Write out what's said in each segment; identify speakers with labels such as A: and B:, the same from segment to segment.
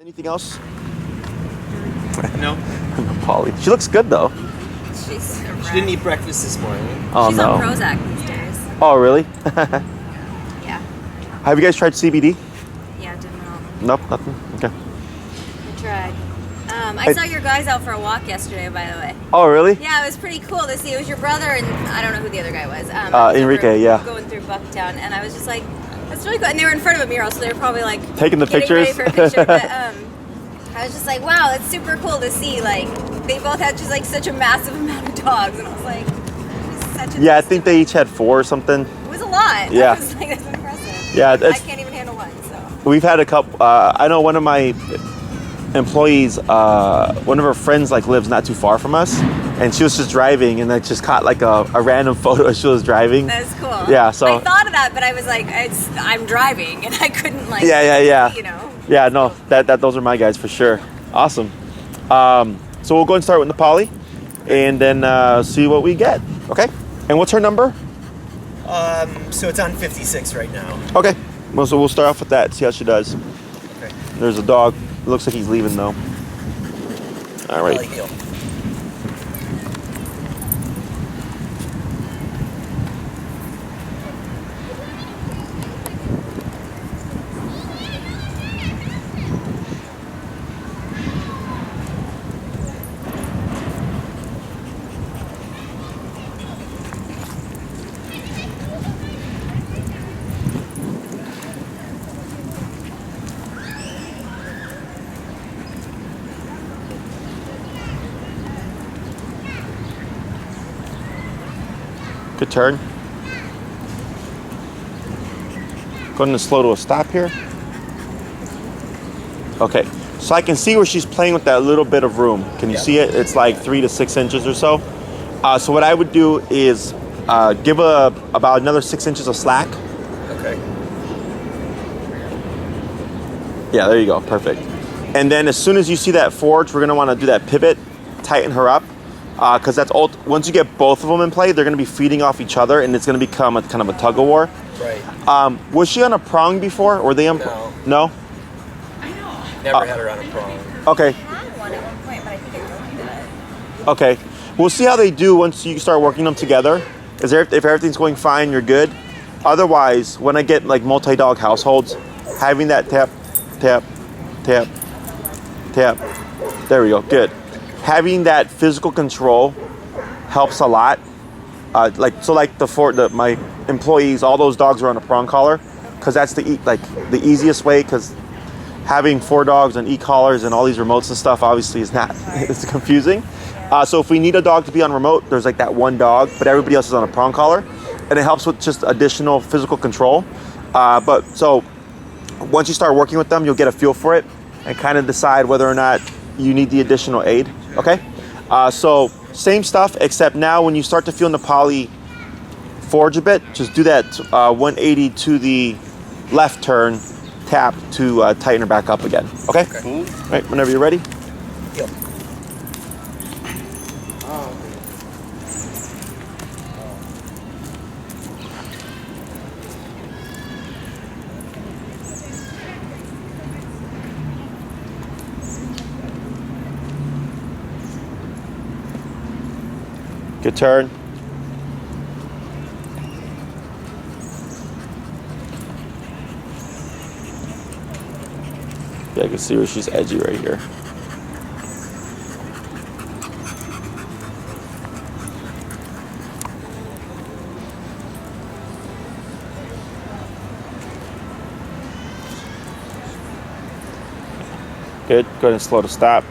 A: Anything else?
B: No.
A: Polly. She looks good though.
C: She's
B: She didn't eat breakfast this morning.
A: Oh
C: She's
A: no.
C: on Prozac these days.
A: Oh really?
C: Yeah.
A: Have you guys tried CBD?
C: Yeah, didn't know.
A: Nope, nothing. Okay.
C: I tried. I saw your guys out for a walk yesterday, by the way.
A: Oh really?
C: Yeah, it was pretty cool to see. It was your brother and I don't know who the other guy was.
A: Enrique, yeah.
C: Going through Bucktown, and I was just like, that's really cool. And they were in front of a mural, so they were probably like
A: Taking the
C: getting ready
A: pictures.
C: for a picture. But I was just like, wow, it's super cool to see. Like they both had just like such a massive amount of dogs, and I was like, such a
A: Yeah, I think they each had 4 or something.
C: It was a lot.
A: Yeah.
C: I was like, that's impressive.
A: Yeah,
C: I can't even handle one. So
A: We've had a couple. I know one of my employees, one of her friends, like lives not too far from us, and she was just driving, and I just caught like a random photo as she was driving.
C: that's cool.
A: Yeah, so
C: I thought of that, but I was like, I'm driving, and I couldn't like.
A: Yeah.
C: You know.
A: Yeah, no, that those are my guys for sure. Awesome. So we'll go and start with Nepali, and then see what we get. Okay. And what's her number?
B: So it's on 56 right now.
A: Okay. Well, so we'll start off with that. See how she does.
B: Okay.
A: There's a dog. It looks like he's leaving though. All right.
B: Deal.
A: Good turn. Go ahead and slow to a stop here. Okay, so I can see where she's playing with that little bit of room. Can you see it? It's like 3 to 6 inches or so. So what I would do is give about another 6 inches of slack.
B: Okay.
A: Yeah, there you go, perfect. And then as soon as you see that forge, we're gonna wanna do that pivot, tighten her up. Because that's all. Once you get both of them in play, they're going to be feeding off each other, and it's going to become a kind of a tug of war.
B: Right.
A: Was she on a prong before? Or were they on? No.
B: Never had her on a prong.
A: Okay.
C: I had one at one point, but I think I don't do it.
A: Okay. We'll see how they do once you start working them together. If everything's going fine, you're good. Otherwise, when I get like multi-dog households, having that tap, tap, tap, tap. There we go. Good. Having that physical control helps a lot. My employees, all those dogs are on a prong collar, because that's the easiest way. Because having 4 dogs on e-collars and all these remotes and stuff obviously is not. It's confusing. So if we need a dog to be on remote, there's like that one dog, but everybody else is on a prong collar, and it helps with just additional physical control. But so once you start working with them, you'll get a feel for it and kind of decide whether or not you need the additional aid. Okay, so same stuff, except now when you start to feel Nepali forge a bit, just do that 180 to the left turn, tap to tighten her back up again. Okay?
B: Okay.
A: All right, whenever you're ready.
B: Yep.
A: Good turn. Yeah, I can see where she's edgy right here. Good. Go ahead and slow to stop.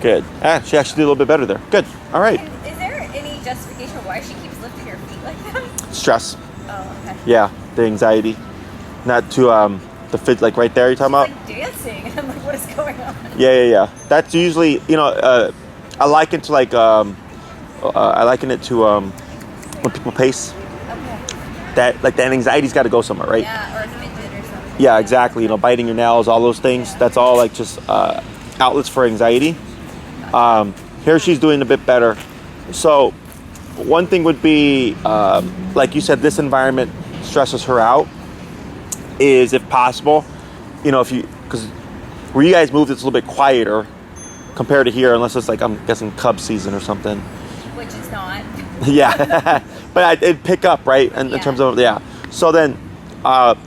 A: Good. She actually did a little bit better there. Good. All right.
C: And is there any justification why she keeps lifting her feet like that?
A: Stress.
C: Oh, okay.
A: Yeah, the anxiety. Not to the fit, like right there you're talking about?
C: Like dancing. I'm like, what is going on?
A: Yeah. That's usually, I liken to like, I liken it to when people pace.
C: Okay.
A: That anxiety's got to go somewhere, right?
C: Yeah, or a fidget or something.
A: Yeah, exactly. Biting your nails, all those things. That's all like just outlets for anxiety. Here she's doing a bit better. So one thing would be, like you said, this environment stresses her out, is if possible, you know, because where you guys moved, it's a little bit quieter compared to here, unless it's like, I'm guessing cub season or something.
C: Which is not.
A: Yeah, but it'd pick up, right? And in terms of, So then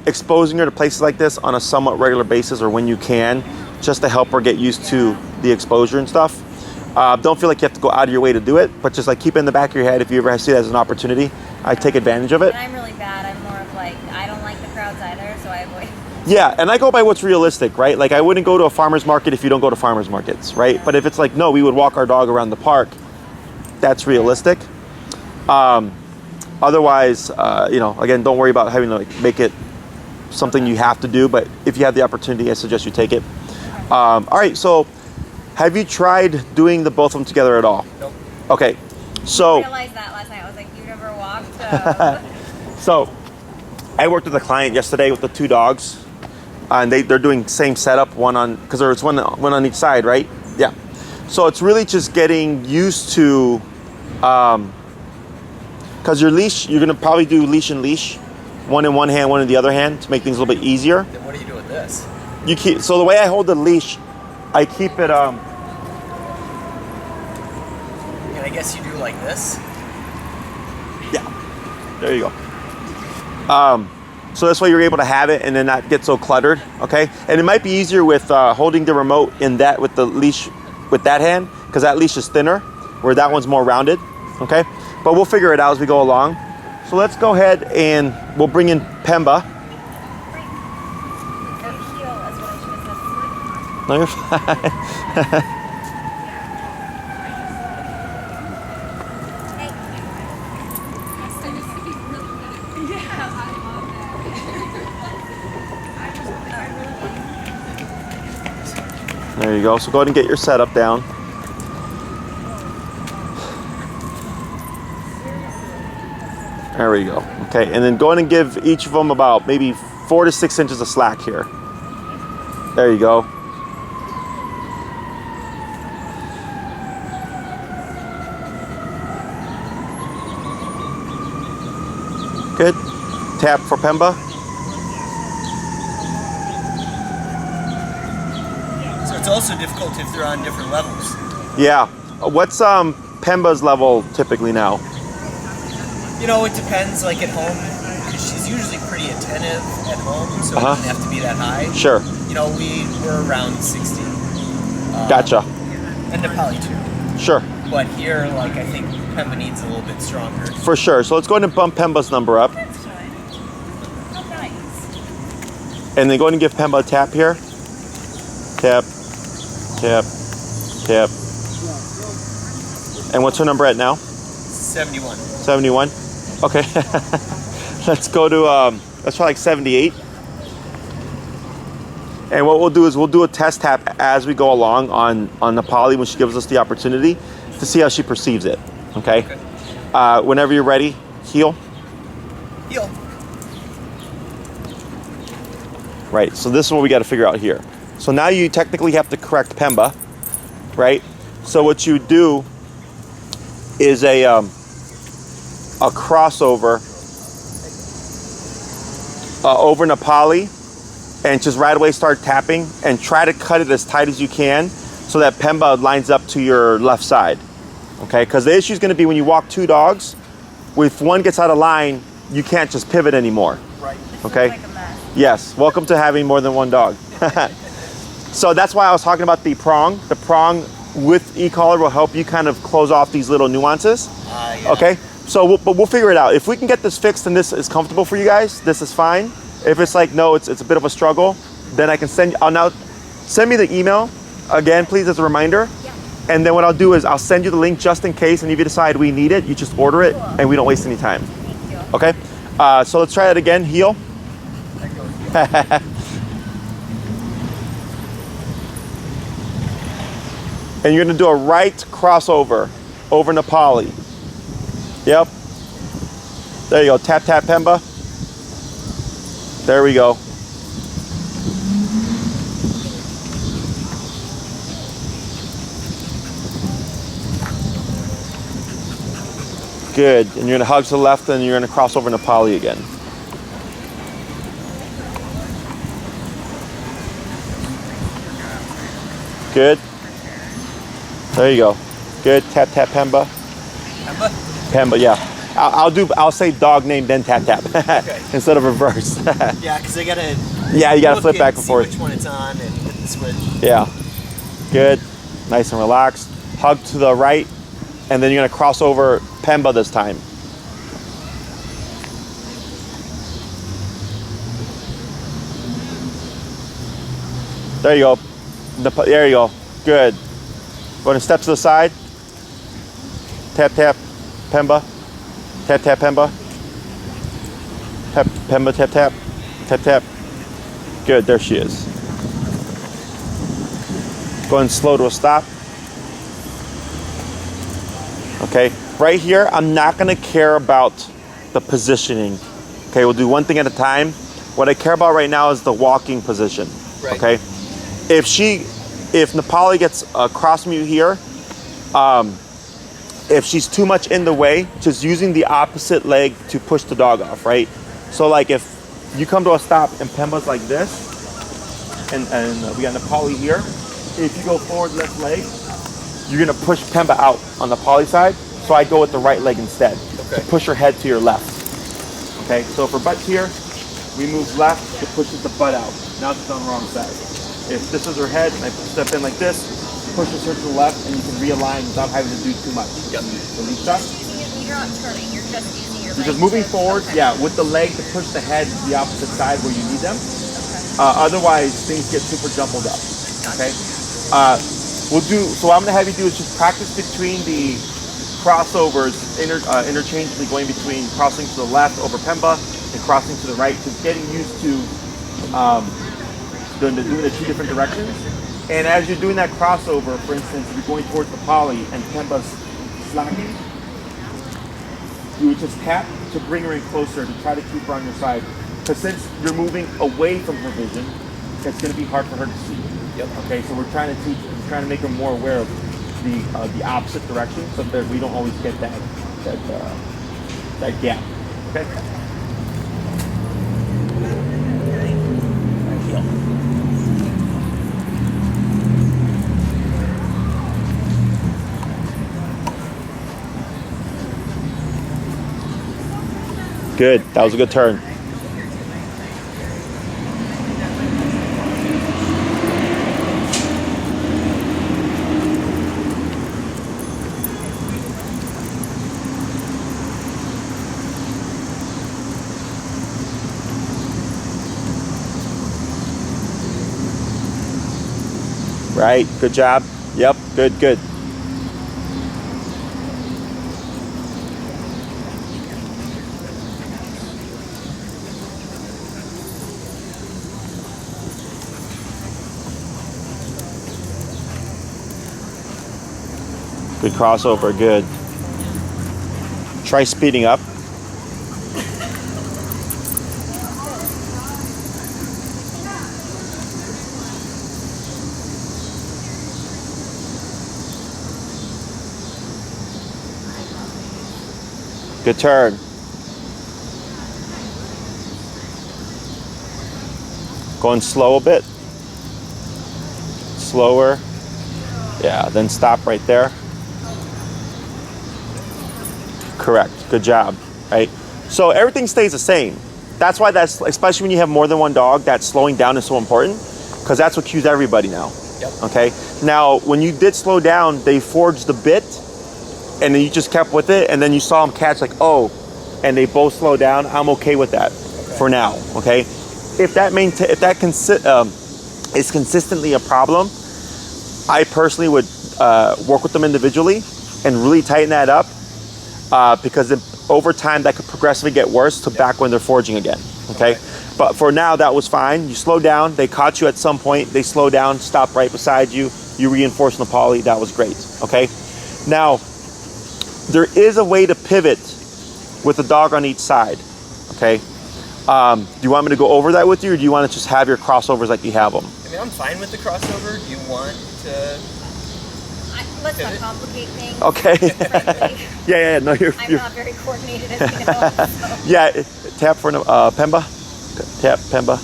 A: exposing her to places like this on a somewhat regular basis, or when you can, just to help her get used to the exposure and stuff. Don't feel like you have to go out of your way to do it, but just like keep it in the back of your head. If you ever see it as an opportunity, I take advantage of it.
C: And I'm really bad. I'm more of like, I don't like the crowds either, so I avoid.
A: Yeah, and I go by what's realistic, right? Like I wouldn't go to a farmer's market if you don't go to farmer's markets, right? But if it's like, no, we would walk our dog around the park, that's realistic. Otherwise, you know, again, don't worry about having to like make it something you have to do, but if you have the opportunity, I suggest you take it. All right, so have you tried doing the both of them together at all?
B: Nope.
A: Okay, so.
C: I realized that last night. I was like, you never walked.
A: So I worked with a client yesterday with the 2 dogs, and they're doing same setup, one on, because there's one on each side, right? Yeah. So it's really just getting used to, because your leash, you're gonna probably do leash and leash, one in one hand, one in the other hand, to make things a little bit easier.
B: Then what do you do with this?
A: You keep, so the way I hold the leash, I keep it,
B: And I guess you do like this?
A: yeah, there you go. So this way you're able to have it and then not get so cluttered, okay? And it might be easier with holding the remote in that, with the leash, with that hand, because that leash is thinner, where that one's more rounded, okay? But we'll figure it out as we go along. So let's go ahead and we'll bring in Pemba. No, you're fine. There you go. So go ahead and get your setup down. There we go. Okay, and then go ahead and give each of them about maybe 4 to 6 inches of slack here. There you go. Good. Tap for Pemba.
B: So it's also difficult if they're on different levels.
A: Yeah. What's Pemba's level typically now?
B: You know, it depends. Like at home, she's usually pretty attentive at home, so it doesn't have to be that high.
A: Sure.
B: You know, we're around 60.
A: Gotcha.
B: And Nepali too.
A: Sure.
B: But here, like, I think Pemba needs a little bit stronger.
A: For sure. So let's go ahead and bump Pemba's number up.
C: That's fine. Oh, nice.
A: And then go ahead and give Pemba a tap here. Tap, tap, tap. And what's her number at now?
B: 71.
A: 71? Okay. Let's go to, let's try like 78. And what we'll do is we'll do a test tap as we go along on Nepali when she gives us the opportunity to see how she perceives it. Okay? Whenever you're ready, heel.
B: Heel.
A: Right, so this is what we got to figure out here. So now you technically have to correct Pemba, right? So what you do is a crossover over Nepali, and just right away start tapping and try to cut it as tight as you can so that Pemba lines up to your left side, okay? Because the issue is going to be when you walk 2 dogs, if one gets out of line, you can't just pivot anymore.
B: Right.
A: Okay?
C: Like a mess.
A: Yes, welcome to having more than 1 dog. So that's why I was talking about the prong. The prong with e-collar will help you kind of close off these little nuances.
B: Yeah.
A: Okay, so but we'll figure it out. If we can get this fixed and this is comfortable for you guys, this is fine. If it's like, no, it's a bit of a struggle, then I can send me the email again, please, as a reminder.
C: Yeah.
A: And then what I'll do is I'll send you the link just in case, and if you decide we need it, you just order it, and we don't waste any time.
C: Thank you.
A: Okay, so let's try it again. Heel. And you're gonna do a right crossover over Nepali. Yep. There you go. Tap, tap, Pemba. There we go. Good. And you're gonna hug to the left, and you're gonna cross over Nepali again. Good. There you go. Good. Tap, tap, Pemba.
B: Pemba?
A: Pemba, yeah. I'll say dog name, then tap, tap.
B: Okay.
A: Instead of reverse.
B: Yeah, because I gotta.
A: Yeah, you gotta flip back and
B: see
A: forth.
B: which one it's on and hit the switch.
A: Yeah. Good. Nice and relaxed. Hug to the right, and then you're gonna cross over Pemba this time. There you go. There you go. Good. Going to step to the side. Tap, tap, Pemba. Tap, tap, Pemba. Tap, Pemba, tap, tap. Tap, tap. Good, there she is. Going slow to a stop. Okay, right here, I'm not gonna care about the positioning. Okay, we'll do one thing at a time. What I care about right now is the walking position.
B: Right.
A: Okay, if Nepali gets across from you here, if she's too much in the way, just using the opposite leg to push the dog off, right? So like if you come to a stop and Pemba's like this, and we got Nepali here, if you go forward left leg, you're gonna push Pemba out on the Nepali side, so I go with the right leg instead,
B: okay,
A: to push her head to your left. Okay, so if her butt's here, we move left, it pushes the butt out. Now she's on the wrong side. If this is her head, and I step in like this, pushes her to the left, and you can realign without having to do too much.
B: Yep.
A: Release that.
C: You're not turning, you're just using your
A: You're
C: leg
A: just moving
C: to-
A: forward,
C: okay.
A: yeah, with the leg to push the head to the opposite side where you need them.
C: Okay.
A: Otherwise, things get super jumbled up. Okay. So what I'm gonna have you do is just practice between the crossovers, interchangeably going between crossing to the left over Pemba and crossing to the right, just getting used to doing the two different directions. And as you're doing that crossover, for instance, if you're going towards the poly and Pemba's slacking, you would just tap to bring her in closer to try to keep her on your side. Because since you're moving away from her vision, it's going to be hard for her to see.
B: Yep.
A: Okay, so we're trying to make her more aware of the opposite direction, so that we don't always get that gap. Okay. Good. That was a good turn. Right. Good job. Yep. Good. Good. Good crossover, good. Try speeding up. Good turn. Going slow a bit. Slower. Yeah, then stop right there. Correct. Good job. Right. So everything stays the same. That's why especially when you have more than one dog, that slowing down is so important, because that's what cues everybody now.
B: Yep.
A: Okay. Now, when you did slow down, they forged the bit, and then you just kept with it, and then you saw them catch like, oh, and they both slow down. I'm okay with that for now. Okay. If that is consistently a problem, I personally would work with them individually and really tighten that up. Because over time that could progressively get worse to back when they're forging again. Okay, but for now that was fine. You slow down. They caught you at some point. They slow down, stop right beside you. You reinforce the poly. That was great. Okay, now there is a way to pivot with a dog on each side. Okay, do you want me to go over that with you, or do you want to just have your crossovers like you have them?
B: I mean, I'm fine with the crossover. Do you want to?
C: Let's not complicate things.
A: Okay. yeah. No, you're.
C: I'm not very coordinated, as you know. So.
A: Yeah, tap for Pemba. Tap Pemba.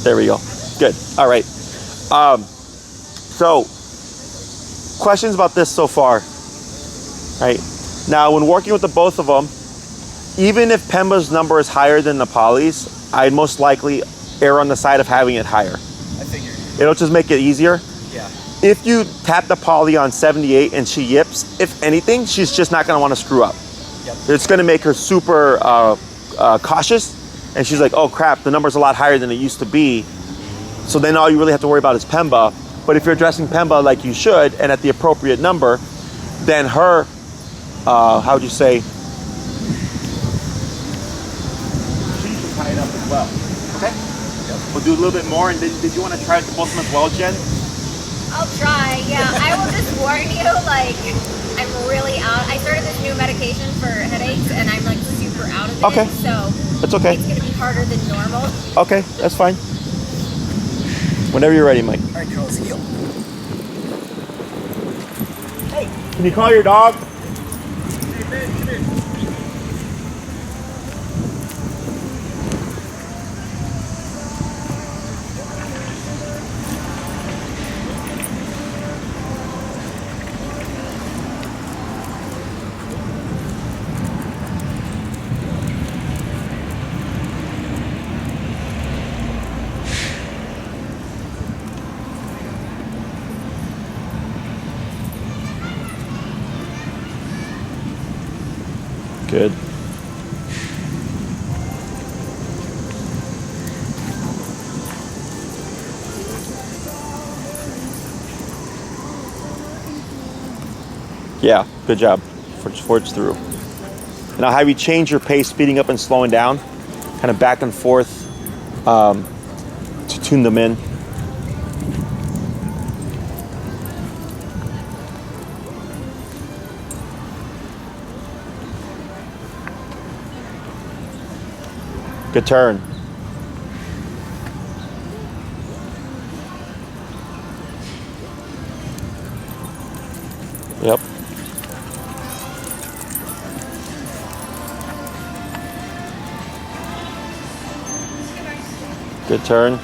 A: There we go. Good. All right. So questions about this so far? Right. Now, when working with the both of them, even if Pemba's number is higher than Nepali's, I'd most likely err on the side of having it higher.
B: I figured.
A: It'll just make it easier.
B: Yeah.
A: If you tap the Polly on 78 and she yips, if anything, she's just not gonna wanna screw up.
B: Yep.
A: It's gonna make her super cautious, and she's like, oh crap, the number's a lot higher than it used to be. So then all you really have to worry about is Pemba. But if you're addressing Pemba like you should, and at the appropriate number, then her, how would you say? She should tie it up as well. Okay? Yep. We'll do a little bit more. And did you want to try it to both of them as well, Jen?
C: I'll try, yeah. I will just warn you, like, I'm really out. I started this new medication for headaches, and I'm, like, super out of it.
A: Okay.
C: So
A: That's okay.
C: it's going to be harder than normal.
A: Okay, that's fine. Whenever you're ready, Mike.
B: All right, girls, heel.
A: Hey, can you call your dog?
B: Hey, Ben, come here.
A: Good. Yeah, good job. Forge through. And I'll have you change your pace, speeding up and slowing down, kind of back and forth to tune them in. Good turn. Yep. Good turn.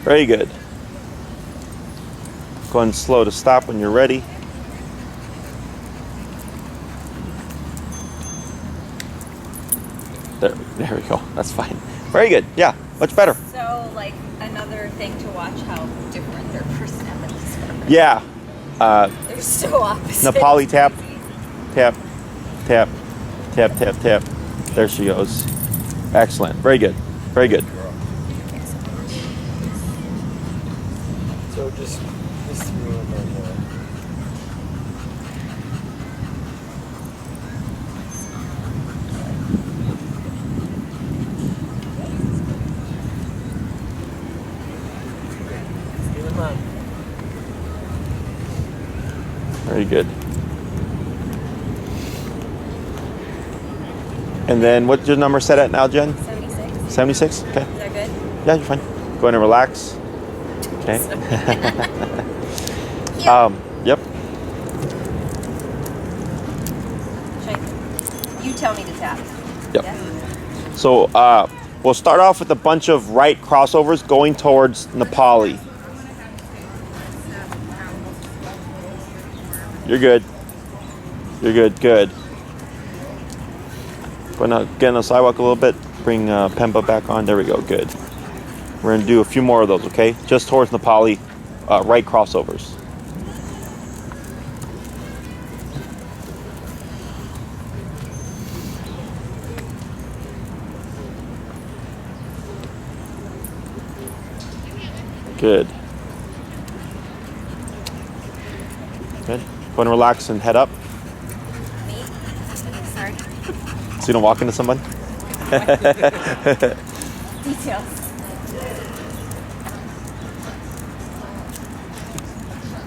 A: Very good. Go ahead and slow to stop when you're ready. There we go. That's fine. Very good. Yeah, much better.
C: So, like, another thing to watch how different their personalities are.
A: Yeah.
C: They're so opposite.
A: Nepali tap, tap, tap, tap, tap, tap. There she goes. Excellent. Very good. Very good.
B: So just through them and
A: Very good. And then what's your number set at now, Jen?
C: 76.
A: 76? Okay.
C: Is that good?
A: Yeah, you're fine. Go ahead and relax. Okay. Yep.
C: You tell me to tap.
A: Yep.
C: Yeah?
A: So we'll start off with a bunch of right crossovers going towards Nepali. You're good. You're good. Good. Going to get on the sidewalk a little bit. Bring Pemba back on. There we go. Good. We're going to do a few more of those, okay? Just towards Nepali, right crossovers. Good. Good. Go and relax and head up.
C: Me? Sorry.
A: So you don't walk into someone?
C: Details.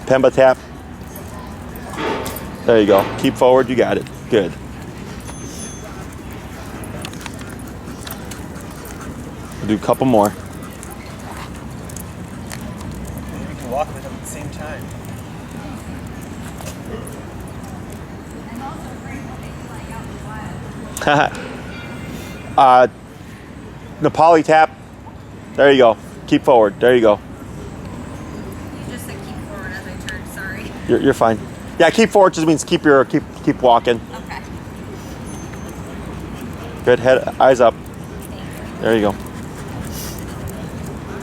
A: Pemba tap. There you go. Keep forward. You got it. Good. We'll do a couple more.
B: the same time.
C: I'm also grateful they do like out in the wild.
A: Nepali tap. There you go. Keep forward. There you go.
C: You just said keep forward as I turned. Sorry.
A: You're fine. Yeah, keep forward just means keep walking.
C: Okay.
A: Good. Head, eyes up.
C: Thank you.
A: There you go.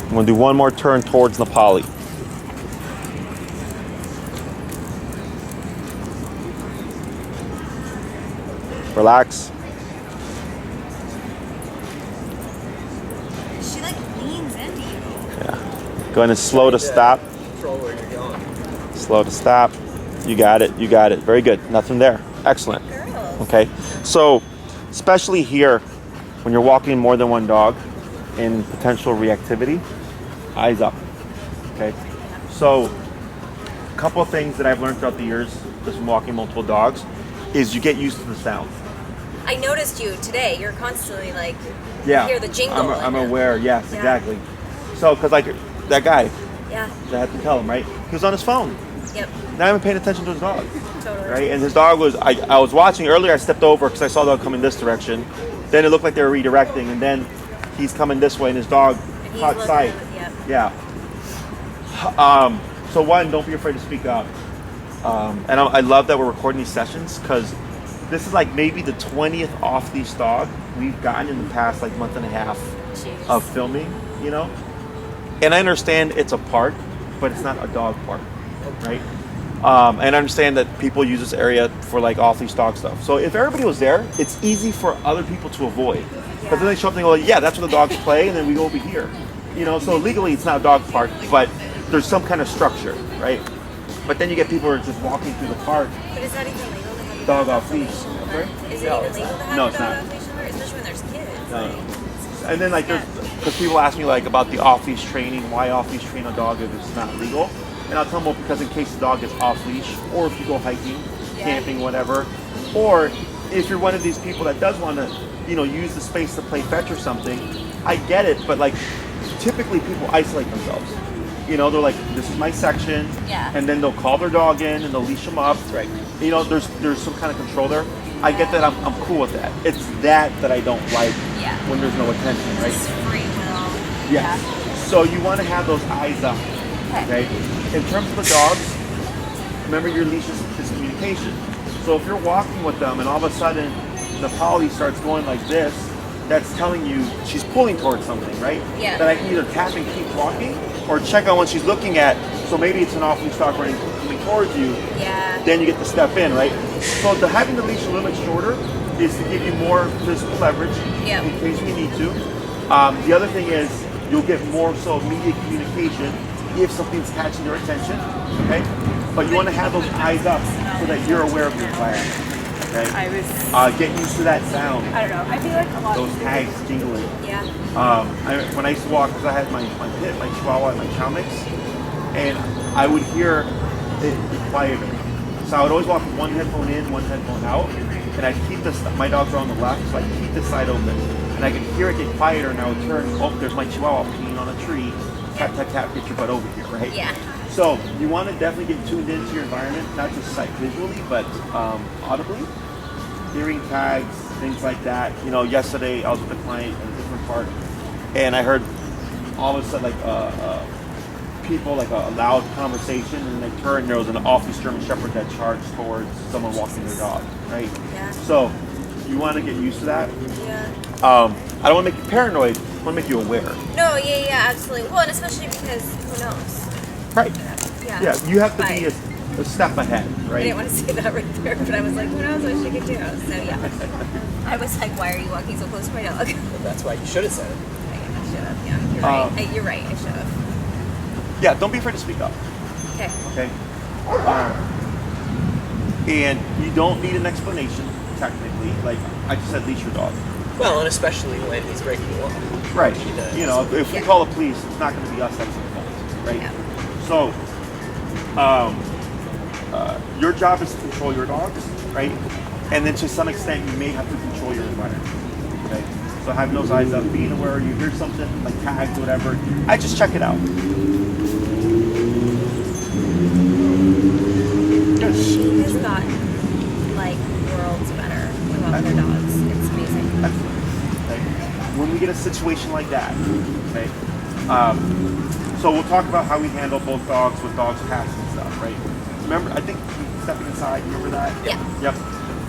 A: I'm gonna do one more turn towards Nepali. Relax.
C: She like leans into you.
A: Yeah. Go ahead and slow to stop.
B: Control where you're going.
A: Slow to stop. You got it. You got it. Very good. Nothing there. Excellent.
C: Girls.
A: Okay. So, especially here, when you're walking more than one dog in potential reactivity, eyes up. Okay. So, a couple of things that I've learned throughout the years, just from walking multiple dogs, is you get used to the sound.
C: I noticed you today. You're constantly like,
A: Yeah.
C: you hear the jingle.
A: I'm aware. Yes,
C: Yeah.
A: exactly. So, because like that guy,
C: Yeah.
A: I had to tell him, right? He was on his phone.
C: Yep.
A: Not even paying attention to his dog.
C: Totally.
A: Right? And his dog was, I was watching earlier, I stepped over because I saw the dog coming this direction. Then it looked like they were redirecting, and then he's coming this way, and his dog
C: And he's
A: caught
C: looking
A: sight.
C: at it, yep.
A: Yeah. So one, don't be afraid to speak up. And I love that we're recording these sessions because this is like maybe the 20th off-leash dog we've gotten in the past like month and a half
C: Jeez.
A: of filming, you know? And I understand it's a park, but it's not a dog park, right? And I understand that people use this area for like off-leash dog stuff. So if everybody was there, it's easy for other people to avoid. Because then they show up and they go, yeah, that's where the dogs play, and then we go over here. You know, so legally it's not a dog park, but there's some kind of structure, right? But then you get people who are just walking through the park,
C: But is that even legal to have a
A: dog off leash.
C: Is it
A: No,
C: even
A: it's
C: legal to have
A: No,
C: a
A: it's
C: dog
A: not.
C: off leash somewhere? Especially when there's kids.
A: No.
C: Like,
A: And then like there's, because people ask me like about the off-leash training, why off-leash train a dog if it's not legal? And I'll tell them, well, because in case the dog gets off-leash, or if you go hiking, camping, whatever, or if you're one of these people that does want to, you know, use the space to play fetch or something, I get it, but like typically people isolate themselves. You know, they're like, this is my section,
C: Yeah.
A: and then they'll call their dog in and they'll leash them up.
B: Right.
A: You know, there's some kind of control there. I get that. I'm cool with that. It's that I don't like
C: Yeah.
A: when there's no attention, right?
C: Just free will.
A: Yes. So you want to have those eyes up. Okay. In terms of the dogs, remember your leash is communication. So if you're walking with them and all of a sudden the Polly starts going like this, that's telling you she's pulling towards something, right?
C: Yeah.
A: That I can either tap and keep walking, or check on what she's looking at. So maybe it's an off-leash dog running coming towards you.
C: Yeah.
A: Then you get to step in, right? So having the leash a little bit shorter is to give you more physical leverage
C: Yeah.
A: in case you need to. The other thing is you'll get more so immediate communication if something's catching your attention, okay? But you want to have those eyes up so that you're aware of your environment, okay? Get used to that sound,
D: I don't know. I feel like a lot
A: those
D: of
A: tags jingling.
C: Yeah.
A: When I used to walk, because I had my pit, my Chihuahua, and my Chow Mix, and I would hear it quieter. So I would always walk with one headphone in, one headphone out, and I'd keep this. My dogs are on the left, so I'd keep this side open, and I could hear it get quieter, and I would turn. Oh, there's my Chihuahua peeing on a tree. Tap, tap, tap. Get your butt over here, right?
C: Yeah.
A: So you want to definitely get tuned into your environment, not just sight visually, but audibly. Hearing tags, things like that. You know, yesterday I was with a client in a different park, and I heard all of a sudden like people, like a loud conversation, and they turned, and there was an off-leash German Shepherd that charged towards someone walking their dog, right?
C: Yeah.
A: So you want to get used to that.
C: Yeah.
A: I don't want to make you paranoid. I want to make you aware.
C: No, yeah, absolutely. Well, and especially because who knows?
A: Right.
C: Yeah.
A: Yeah, you have to be
C: Right.
A: a step ahead,
C: I
A: right?
C: didn't want to say that right there, but I was like, who knows what she could do? So yeah. I was like, why are you walking so close to my dog?
B: That's why you should have said it.
C: I should have. Yeah, you're right. You're right. I should have.
A: Yeah, don't be afraid to speak up.
C: Okay.
A: Okay. And you don't need an explanation, technically. Like I just said, leash your dog.
B: Well, and especially when he's breaking the law.
A: Right.
B: He does.
A: You know, if we
C: Yeah.
A: call the police, it's not going to be us that's at fault, right?
C: Yeah.
A: So, your job is to control your dogs, right? And then to some extent, you may have to control your environment. Okay. So having those eyes up, being aware you hear something like tags, whatever, I just check it out.
C: She has gotten like worlds better with all other dogs. It's amazing.
A: Okay. When we get a situation like that, okay, so we'll talk about how we handle both dogs with dogs passing and stuff, right? Remember, I think stepping aside, remember that?
C: Yeah.
A: Yep.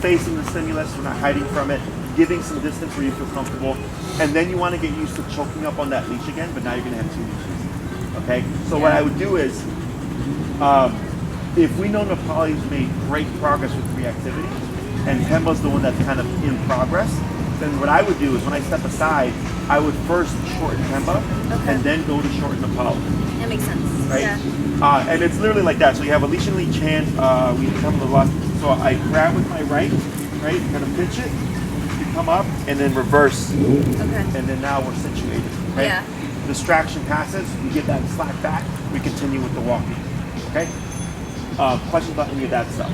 A: Facing the stimulus, we're not hiding from it, giving some distance where you feel comfortable, and then you want to get used to choking up on that leash again, but now you're going to have 2 leashes, okay? So what I would do is, if we know Nepali's made great progress with reactivity, and Pemba's the one that's kind of in progress, then what I would do is when I step aside, I would first shorten Pemba, and then go to shorten Nepali.
C: That makes sense.
A: Right?
C: Yeah.
A: And it's literally like that. So you have a leash and lead hand, we come to the left. So I grab with my right, kind of pinch it, you come up, and then reverse.
C: Okay.
A: And then now we're situated. Okay?
C: Yeah.
A: Distraction passes, we get that slack back, we continue with the walking. Okay? Questions about any of that stuff?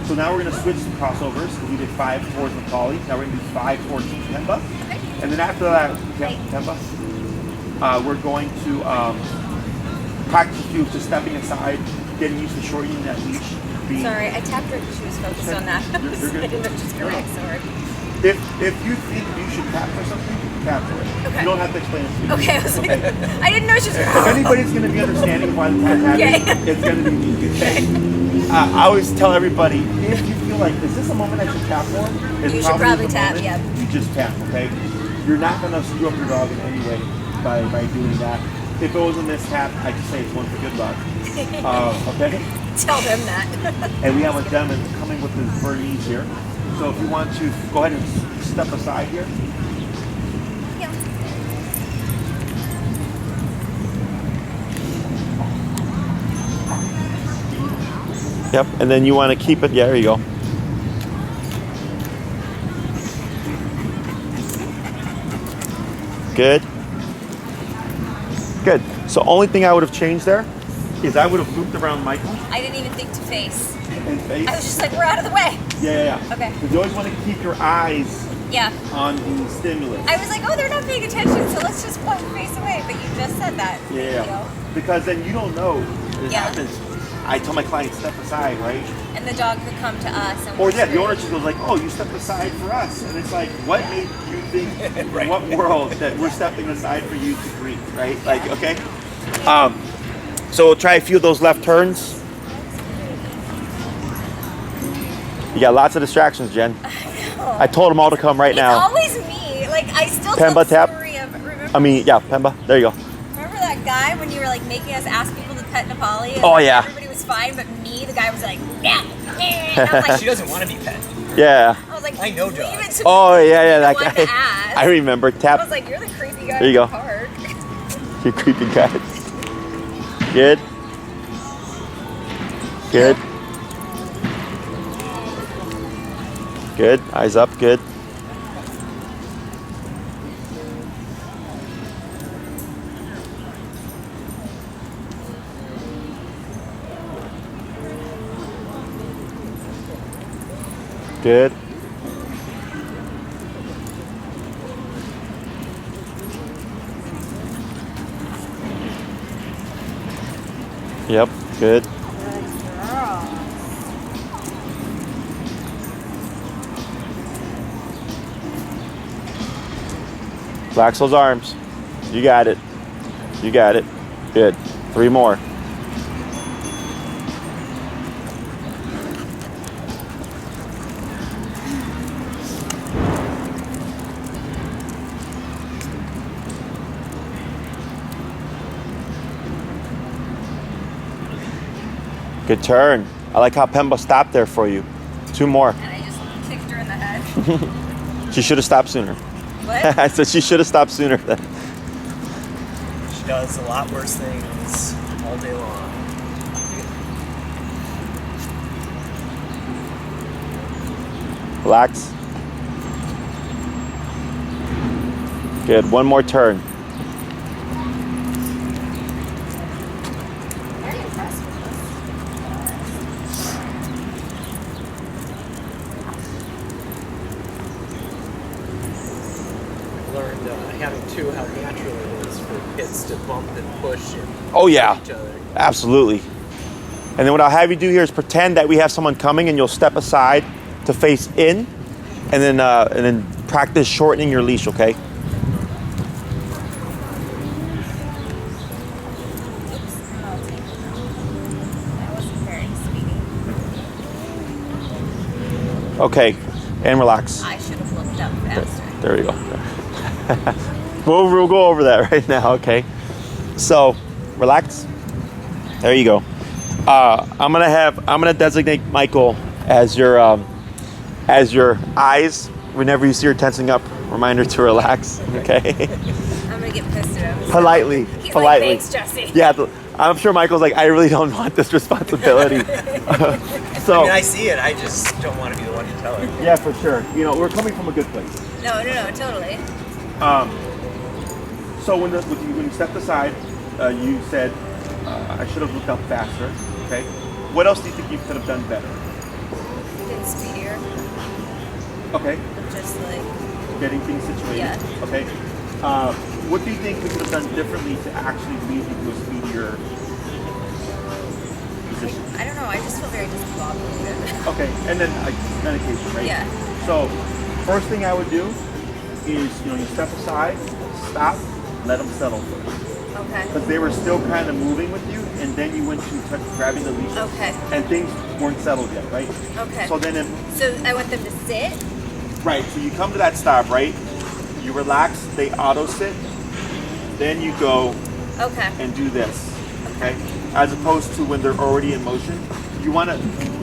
A: So now we're going to switch to crossovers. We did 5 towards Nepali. Now we're going to do 5 towards Pemba.
C: Okay.
A: And then after that, Pemba, we're going to practice a few just stepping aside, getting used to shortening that leash.
C: Sorry, I tapped her because she was focused on that.
A: You're good.
C: I didn't know she's going to react so hard.
A: If you think you should tap for something, tap for it.
C: Okay.
A: You don't have to explain it to me.
C: Okay, I was like, I didn't know she was
A: If anybody's going to be understanding why the tap happened, it's going to be me. Okay? I always tell everybody, if you feel like, is this a moment I should tap for? It's
C: You should probably
A: the
C: tap,
A: moment
C: yeah.
A: You just tap, okay? You're not going to screw up your dog in any way by doing that. If it was a mishap, I just say it's one for good luck. Okay?
C: Tell them that.
A: And we have a gentleman coming with his Bernese here. So if you want to go ahead and step aside here.
C: Yeah.
A: Yep, and then you want to keep it, yeah, there you go. Good. Good. So only thing I would have changed there is I would have looped around Michael.
C: I didn't even think to face.
A: And face.
C: I was just like, we're out of the way.
A: Yeah.
C: Okay.
A: Because you always want to keep your eyes
C: Yeah.
A: on the stimulus.
C: I was like, oh, they're not paying attention, so let's just point and face away. But you just said that.
A: Yeah. Because then you don't know. It happens. I tell my clients, step aside, right?
C: And the dog could come to us. And
A: Or the owner just goes like, oh, you stepped aside for us. And it's like, what made you think, in what world, that we're stepping aside for you to greet, right? Like, okay? So we'll try a few of those left turns. You got lots of distractions, Jen. I told them all to come right now.
C: It's always me. Like, I still
A: Pemba
C: tell the
A: tap.
C: story of, remember,
A: Pemba. There you go.
C: remember that guy when you were like making us ask people to pet Nepali? And,
A: Oh,
C: like,
A: yeah.
C: everybody was fine, but me, the guy was like, yeah. And I was like,
B: She doesn't want to be pet.
A: Yeah.
C: I was like,
B: I know
C: leave
B: dogs.
C: it to
A: Oh,
C: me.
A: yeah, that
C: The one
A: guy.
C: to ask.
A: I remember.
C: I
A: Tap.
C: was like, you're the creepy guy
A: There you
C: in the
A: go.
C: park.
A: You creepy guys. Good. Good. Good. Eyes up. Good. Good. Yep. Good. Relax those arms. You got it. You got it. Good. 3 more. Good turn. I like how Pemba stopped there for you. 2 more.
C: And I just kicked her in the head.
A: She should have stopped sooner.
C: What?
A: I said she should have stopped sooner then.
B: She does a lot worse things all day long.
A: Relax. Good. 1 more turn.
C: Very impressed with this.
B: I've learned having 2 how natural it is for kids to bump and push and
A: Oh yeah.
B: each other.
A: Absolutely. And then what I'll have you do here is pretend that we have someone coming, and you'll step aside to face in, and then practice shortening your leash, okay? Okay, and relax.
C: I should have looked up faster.
A: There we go. We'll go over that right now, okay? So, relax. There you go. I'm gonna designate Michael as your eyes whenever you see her tensing up. Reminder to relax, okay?
C: I'm gonna get pissed at him.
A: Politely.
C: He's
A: Politely.
C: like, thanks, Jesse.
A: Yeah, I'm sure Michael's like, I really don't want this responsibility. So
B: I mean, I see it. I just don't want to be the one to tell her.
A: yeah, for sure. You know, we're coming from a good place.
C: No, totally.
A: So when you stepped aside, you said, I should have looked up faster. Okay. What else do you think you could have done better?
C: Getting speedier.
A: Okay.
C: Just like
A: Getting things situated.
C: Yeah.
A: Okay. What do you think we could have done differently to actually lead you to a speedier position?
C: I don't know. I just feel very discombobulated.
A: Okay. And then medication, right?
C: Yeah.
A: So first thing I would do is, you step aside, stop, let them settle first.
C: Okay.
A: Because they were still kind of moving with you, and then you went to grabbing the leash.
C: Okay.
A: And things weren't settled yet, right?
C: Okay.
A: So then,
C: So I want them to sit.
A: right. So you come to that stop, right? You relax. They auto sit. Then you go
C: Okay.
A: and do this, okay? As opposed to when they're already in motion. You want to.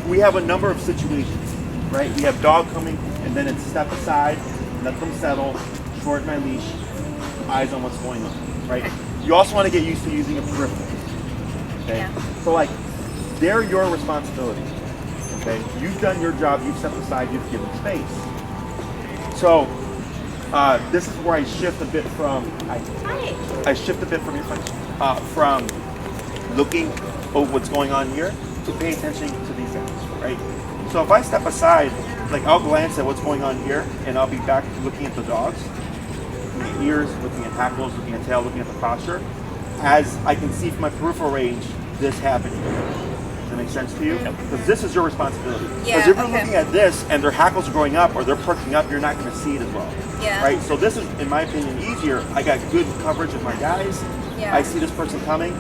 A: We have a number of situations, right? We have dog coming, and then it's step aside, let them settle, shorten my leash, eyes on what's going on, right?
C: Okay.
A: You also want to get used to using a peripheral. Okay?
C: Yeah.
A: So like, they're your responsibility. Okay? You've done your job, you've stepped aside, you've given space. So this is where I shift a bit from I shift a bit from your from looking over what's going on here to pay attention to these guys, right? So if I step aside, like I'll glance at what's going on here, and I'll be back looking at the dogs. Looking at ears, looking at hackles, looking at tail, looking at the posture, as I can see from my peripheral range this happening. Does that make sense to you? Because this is your responsibility. Because
C: Yeah,
A: if you're
C: okay.
A: looking at this and their hackles are going up or they're perking up, you're not going to see it as well.
C: Yeah.
A: Right? So this is, in my opinion, easier. I got good coverage of my guys.
C: Yeah.
A: I see this person coming,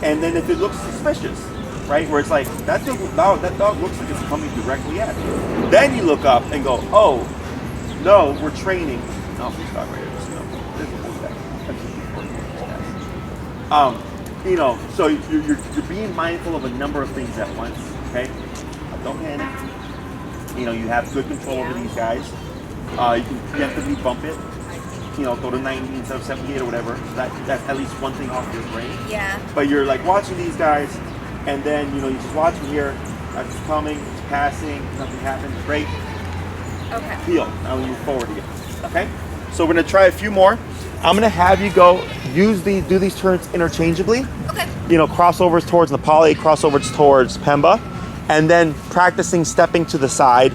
A: and then if it looks suspicious, right, where it's like that dog looks like it's coming directly at me, then you look up and go, oh, no, we're training. No, please stop right here. This is so you're being mindful of a number of things at once. Okay, don't panic. You have good control over these guys. You can preemptively bump it. Go to 90 instead of 78 or whatever. That's at least one thing off your brain.
C: Yeah.
A: But you're like watching these guys, and then you just watch them here. It's coming, it's passing, nothing happens. Great.
C: Okay.
A: Heel. Now we move forward again. Okay. So we're gonna try a few more. I'm gonna have you go do these turns interchangeably.
C: Okay.
A: Crossovers towards Nepali, crossovers towards Pemba, and then practicing stepping to the side.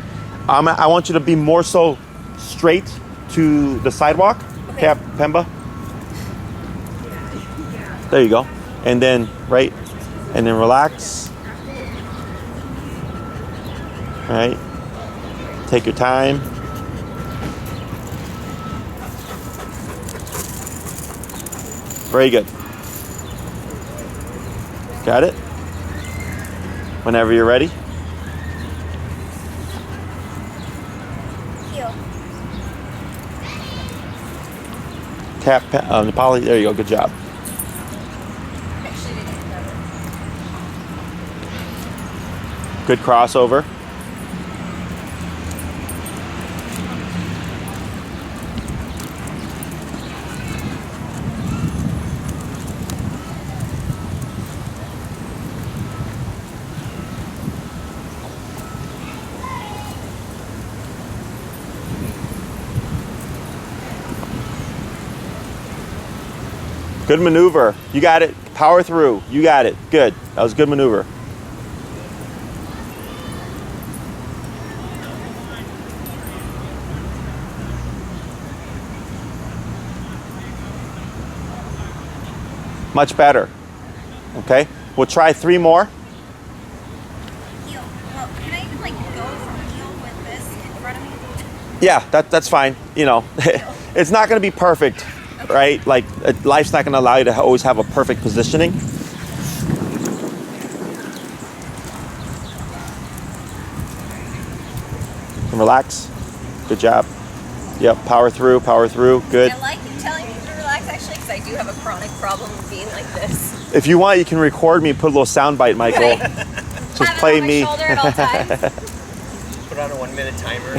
A: I want you to be more so straight to the sidewalk.
C: Okay.
A: Pemba. There you go. And then right, and then relax. All right. Take your time. Very good. Got it? Whenever you're ready.
C: Heel.
A: Tap, Nepali. There you go. Good job.
C: Actually, didn't cover.
A: Good crossover. Good maneuver. You got it. Power through. You got it. Good. That was a good maneuver. Much better. Okay. We'll try 3 more. Yeah, that's fine. You know, it's not going to be perfect, right? Like life's not going to allow you to always have a perfect positioning. And relax. Good job. Yep, power through, good.
C: I like you telling me to relax actually, because I do have a chronic problem of being like this.
A: If you want, you can record me and put a little sound bite, Michael.
C: Right.
A: Just
C: Have
A: play
C: it on my
A: me.
C: shoulder at all times.
B: Put on a 1 minute timer.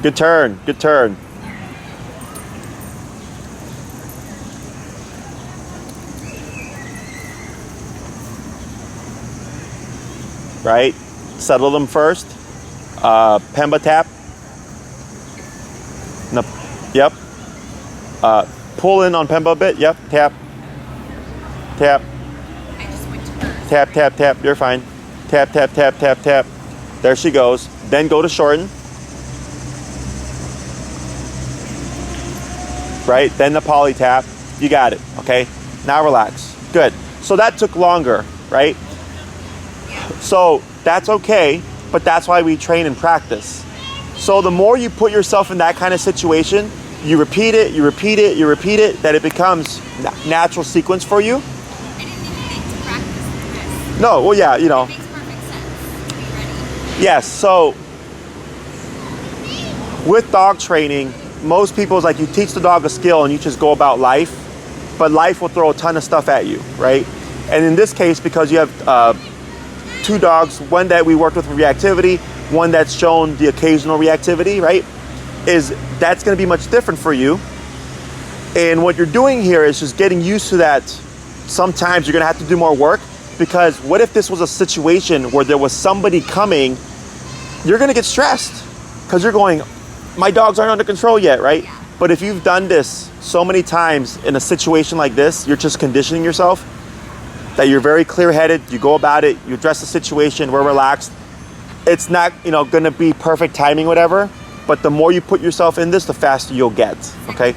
A: Good turn, good turn. Right, settle them first. Pemba tap. No, yep. Pull in on Pemba a bit. Yep. Tap. Tap.
C: I just went to her.
A: Tap. Tap. Tap. You're fine. Tap. Tap. Tap. Tap. Tap. There she goes. Then go to shorten. Right. Then the poly tap. You got it. Okay. Now relax. Good. So that took longer, right? So that's okay, but that's why we train and practice. So the more you put yourself in that kind of situation, you repeat it, that it becomes natural sequence for you.
C: I didn't even think to practice this.
A: No, well, yeah, you know.
C: It makes perfect sense to be ready.
A: Yes, so with dog training, most people is like you teach the dog a skill and you just go about life, but life will throw a ton of stuff at you, right? And in this case, because you have 2 dogs, one that we worked with for reactivity, one that's shown the occasional reactivity, right? That's going to be much different for you. And what you're doing here is just getting used to that. Sometimes you're going to have to do more work, because what if this was a situation where there was somebody coming? You're going to get stressed because you're going, my dogs aren't under control yet, right?
C: Yeah.
A: But if you've done this so many times in a situation like this, you're just conditioning yourself that you're very clear-headed, you go about it, you address the situation, we're relaxed. It's not, gonna be perfect timing, whatever, but the more you put yourself in this, the faster you'll get, okay?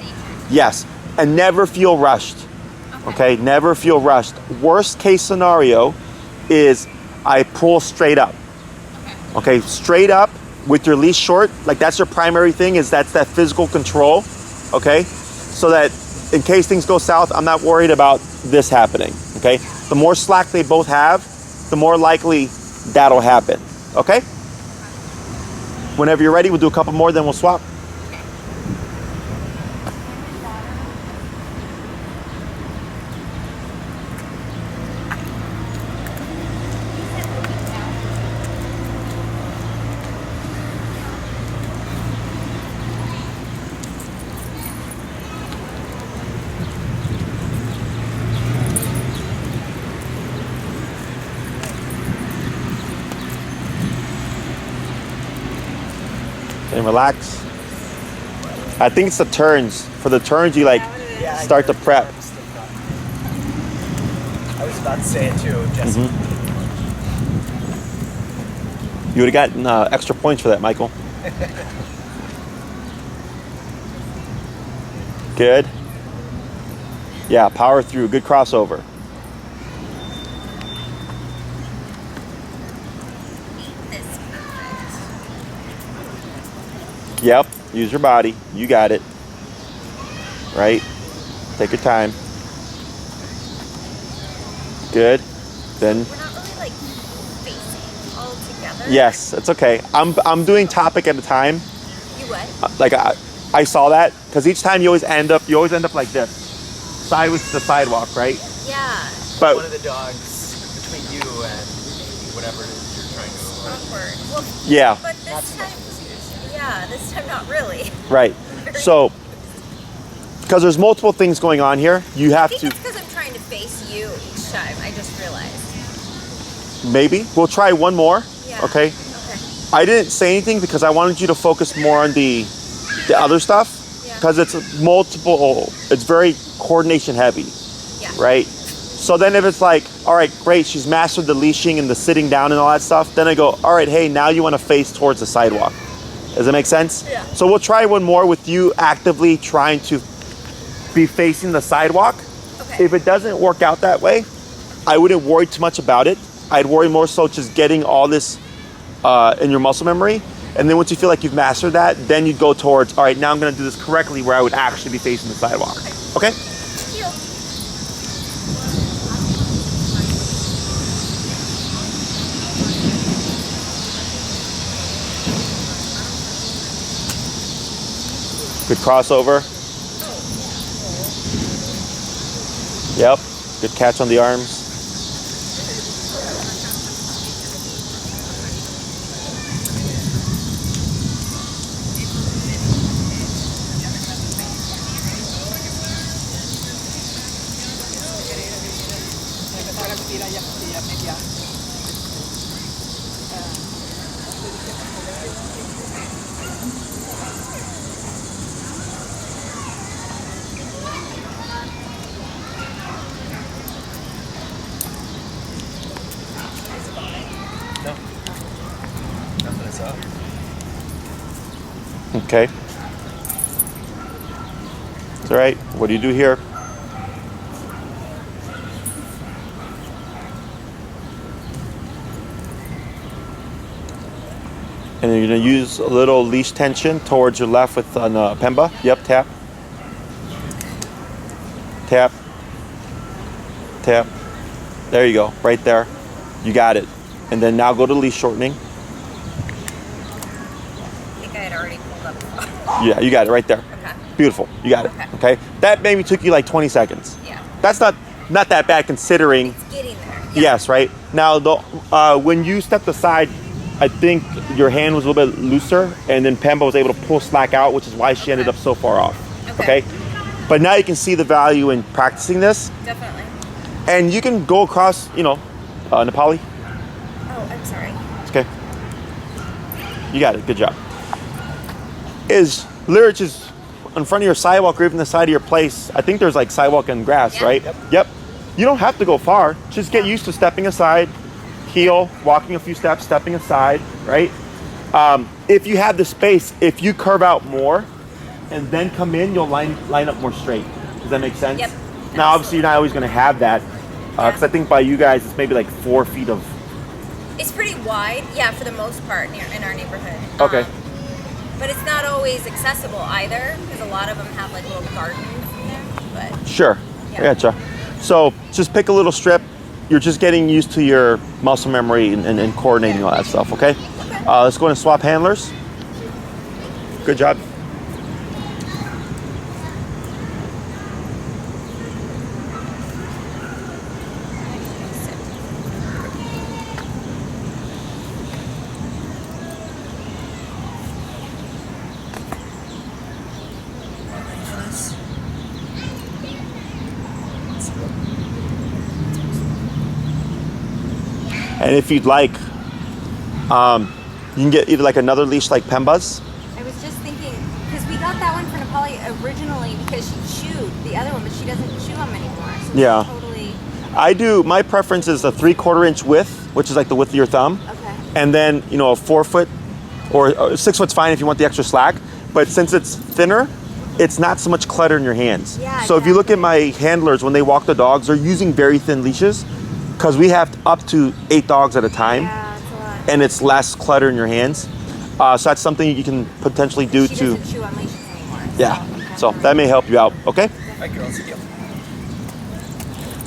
A: Yes, and never feel rushed, okay? Never feel rushed. Worst case scenario is I pull straight up, okay? Straight up with your leash short, like that's your primary thing, that's that physical control, okay? So that in case things go south, I'm not worried about this happening, okay? The more slack they both have, the more likely that'll happen, okay? Whenever you're ready, we'll do a couple more, then we'll swap. And relax. I think it's the turns. For the turns, you start to prep.
B: I was about to say it too, Jesse.
A: You would have gotten extra points for that, Michael. Good. Yeah, power through. Good crossover. Yep, use your body. You got it. Right? Take your time. Good. Then.
C: We're not really like facing all together.
A: Yes, it's okay. I'm doing topic at a time.
C: You what?
A: Like I saw that because each time you always end up like this, sideways to the sidewalk, right?
C: Yeah.
A: But
B: One of the dogs between you and whatever it is you're trying to avoid.
C: Awkward. Well,
A: yeah,
C: but this time, yeah, this time not really.
A: right. So because there's multiple things going on here, you have
C: I think
A: to.
C: it's because I'm trying to face you each time. I just realized.
A: Maybe we'll try one more.
C: Yeah.
A: Okay.
C: Okay.
A: I didn't say anything because I wanted you to focus more on the other stuff because it's multiple. It's very coordination heavy.
C: Yeah.
A: Right. So then if it's like, all right, great, she's mastered the leashing and the sitting down and all that stuff, then I go, all right, hey, now you want to face towards the sidewalk. Does that make sense?
C: Yeah.
A: So we'll try one more with you actively trying to be facing the sidewalk.
C: Okay.
A: If it doesn't work out that way, I wouldn't worry too much about it. I'd worry more so just getting all this in your muscle memory. And then once you feel like you've mastered that, then you'd go towards, all right, now I'm gonna do this correctly where I would actually be facing the sidewalk. Okay? Good crossover. Yep. Good catch on the arms. Okay. It's all right. What do you do here? And you're going to use a little leash tension towards your left with on Pemba. Yep, tap. Tap. Tap. There you go, right there. You got it. And then now go to leash shortening. Yeah, you got it right there.
C: Okay.
A: Beautiful. You got it. Okay. That maybe took you like 20 seconds.
C: Yeah.
A: That's not that bad considering.
C: It's getting there. Yeah.
A: Yes, right. Now, when you stepped aside, I think your hand was a little bit looser, and then Pemba was able to pull slack out, which is why she ended up so far off. Okay. But now you can see the value in practicing this.
C: Definitely.
A: And you can go across, Nepali.
C: Oh, I'm sorry.
A: Okay. You got it. Good job. Is literally just in front of your sidewalk or even the side of your place. I think there's like sidewalk and grass, right? Yep. You don't have to go far. Just get used to stepping aside, heel, walking a few steps, stepping aside, right? If you have the space, if you curve out more and then come in, you'll line up more straight. Does that make sense?
C: Yep.
A: Now, obviously, you're not always going to have that because I think by you guys, it's maybe like 4 feet of.
C: It's pretty wide, yeah, for the most part in our neighborhood.
A: Okay.
C: But it's not always accessible either, because a lot of them have like little gardens in there. But
A: Sure.
C: yeah.
A: I gotcha. So just pick a little strip. You're just getting used to your muscle memory and coordinating all that stuff, okay? Let's go and swap handlers. Good job. And if you'd like, you can get either like another leash like Pemba's.
C: I was just thinking, because we got that one for Nepali originally because she chewed the other one, but she doesn't chew them anymore. So
A: Yeah.
C: Totally.
A: I do, my preference is a 3/4 inch width, which is like the width of your thumb.
C: Okay.
A: And then, a 4 foot or 6 foot's fine if you want the extra slack. But since it's thinner, it's not so much clutter in your hands.
C: Yeah,
A: so if you look at my handlers, when they walk the dogs, they're using very thin leashes because we have up to 8 dogs at a time.
C: Yeah, it's a lot.
A: And it's less clutter in your hands. So that's something you can potentially do
C: She
A: to.
C: doesn't chew on leashes anymore.
A: Yeah. So that may help you out. Okay.
B: Hi, girls. Yeah.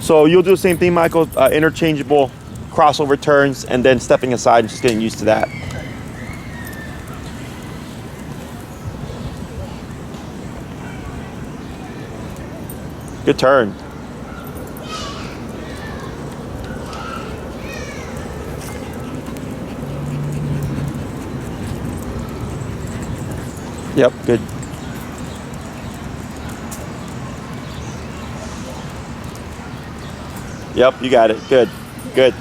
A: So you'll do the same thing, Michael. Interchangeable crossover turns, and then stepping aside and just getting used to that. Good turn. Yep, good. Yep, you got it. Good, good.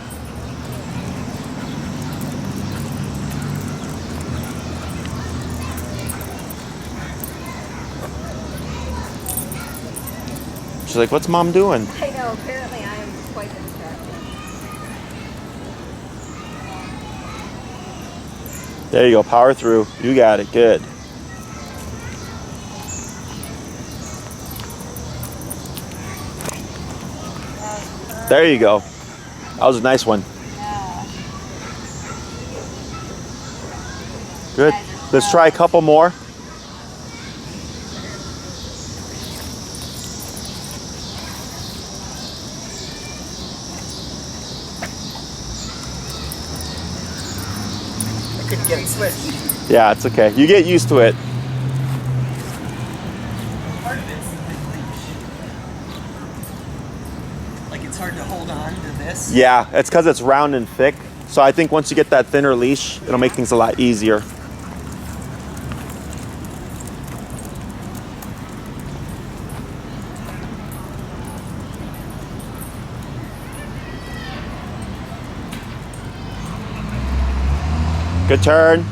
A: She's like, what's mom doing?
C: I know, apparently I am quite distracted.
A: There you go, power through. You got it, good. There you go. That was a nice one.
C: Yeah.
A: Good. Let's try a couple more.
B: I couldn't get it switched.
A: Yeah, it's okay. You get used to it.
B: Part of it's like it's hard to hold on to this.
A: Yeah, it's because it's round and thick. So I think once you get that thinner leash, it'll make things a lot easier. Good turn.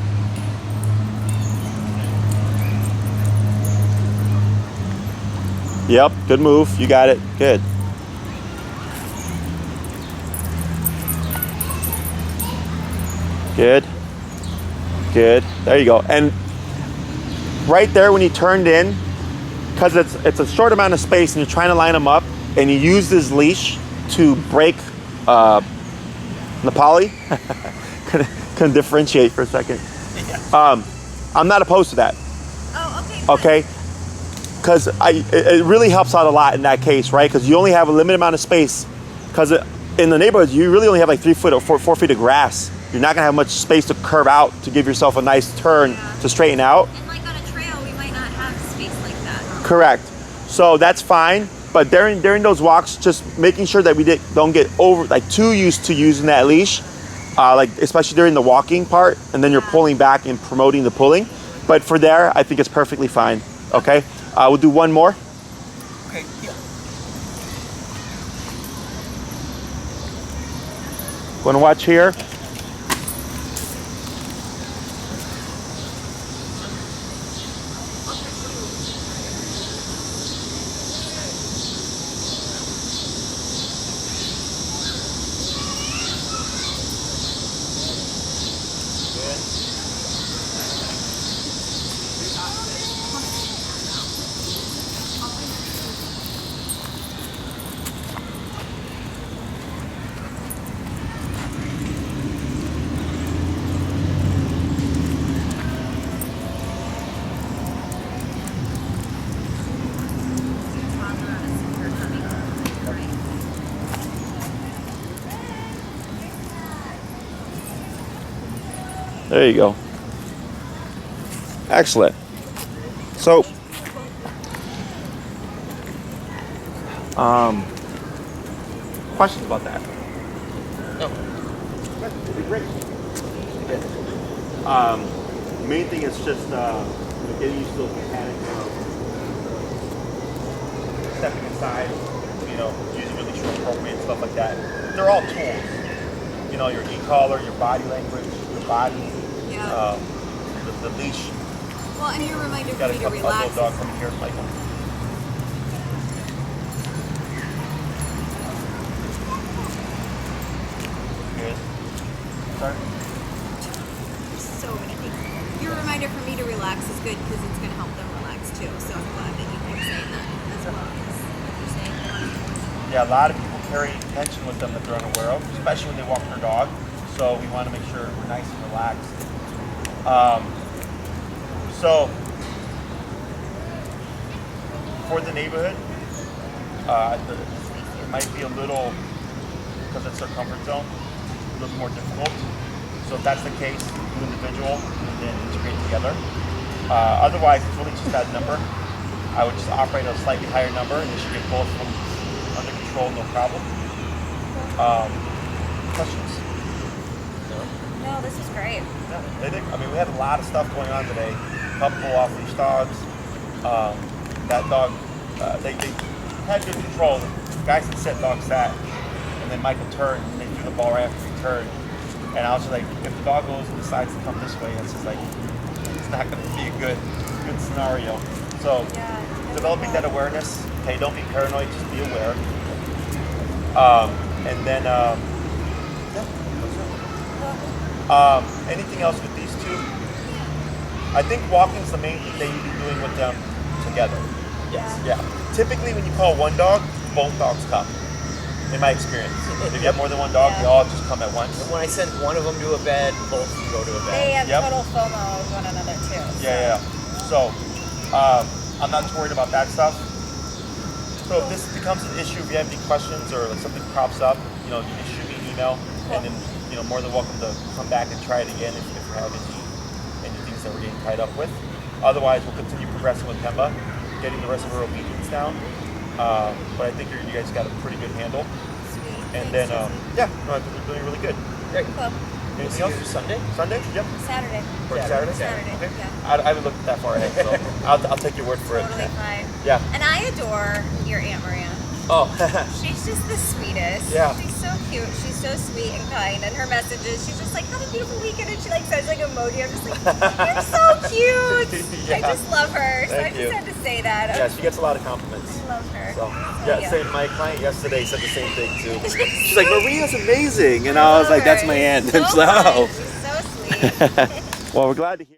A: Yep, good move. You got it. Good. Good. Good. There you go. And right there when you turned in, because it's a short amount of space and you're trying to line them up, and you use this leash to break Nepali. Couldn't differentiate for a second.
B: Yeah.
A: I'm not opposed to that.
C: Oh, okay.
A: Okay, because it really helps out a lot in that case, right? Because you only have a limited amount of space. Because in the neighborhood, you really only have like 3 foot or 4 feet of grass. You're not gonna have much space to curve out to give yourself a nice turn to straighten out.
C: And like on a trail, we might not have space like that.
A: Correct. So that's fine. But during those walks, just making sure that we don't get too used to using that leash, like especially during the walking part, and then you're pulling back and promoting the pulling. But for there, I think it's perfectly fine. Okay. We'll do one more.
B: Okay. Yeah.
A: Want to watch here? There you go. Excellent. So, questions about that?
B: No.
A: Great. Main thing is just getting used to the mechanics of stepping inside, using really short appropriate stuff like that. They're all tools. Your e-collar, your body language, your body,
C: Yeah.
A: the leash.
C: Well, and you're reminded
A: Got
C: for
A: a
C: me to
A: couple
C: relax.
A: dog coming here, Michael. Good. Sorry.
C: So many things. Your reminder for me to relax is good because it's going to help them relax too. So I'm glad that you keep saying that as well. Like you're saying.
A: Yeah, a lot of people carry tension with them that they're unaware of, especially when they walk their dog. So we want to make sure we're nice and relaxed. So for the neighborhood, it might be a little, because it's their comfort zone, a little more difficult. So if that's the case, do individual and then integrate together. Otherwise, it's really just that number. I would just operate at a slightly higher number, and you should get both of them under control, no problem. Questions?
C: No, this is great.
A: Yeah, we had a lot of stuff going on today. Couple off-leash dogs. That dog, they had good control. The guys that set dog sat, and then Michael turned, and they threw the ball right after he turned. And I was just like, if the dog goes and decides to come this way, it's just like, it's not going to be a good scenario. So, developing that awareness. Okay, don't be paranoid, just be aware. And then, anything else with these two? I think walking is the main thing that you'd be doing with them together.
B: Yes.
A: Yeah. Typically, when you call one dog, both dogs come. in my experience. If you have more than one dog, they all just come at once.
B: When I send one of them to a bed, both of them go to a bed.
C: They have
A: Yep.
C: total FOMO of one another too.
A: Yeah. So I'm not too worried about that stuff. So if this becomes an issue, if you have any questions or like something pops up, you know, you can shoot me an email, and then you know, more than welcome to come back and try it again if you have any things that we're getting tied up with. Otherwise, we'll continue progressing with Pemba, getting the rest of her obedience down. But I think you guys got a pretty good handle.
C: Sweet.
A: And then, yeah, no, I think we're doing really good.
B: Great.
C: Cool.
A: Anything else?
B: Sunday?
A: Sunday? Yep.
C: Saturday.
A: Or Saturday?
C: Saturday.
A: Okay.
C: Yeah.
A: I haven't looked that far ahead, so I'll take your word for
C: Totally
A: it.
C: fine.
A: Yeah.
C: And I adore your Aunt Maria.
B: Oh.
C: She's just the sweetest.
A: Yeah.
C: She's so cute. She's so sweet and kind. And her messages, she's just like, have a beautiful weekend. And she like sends like emoji. I'm just like, you're so cute.
A: Yeah.
C: I just love her. So I
A: Thank
C: just
A: you.
C: had to say that.
A: Yeah, she gets a lot of compliments.
C: I love her.
A: So,
C: So,
A: yeah, same. My client yesterday said the same thing too. She's like, Maria's amazing. And I was like, that's my aunt.
C: So
A: And she's like,
C: fun.
A: oh.
C: She's so sweet.
A: Well, we're glad to hear.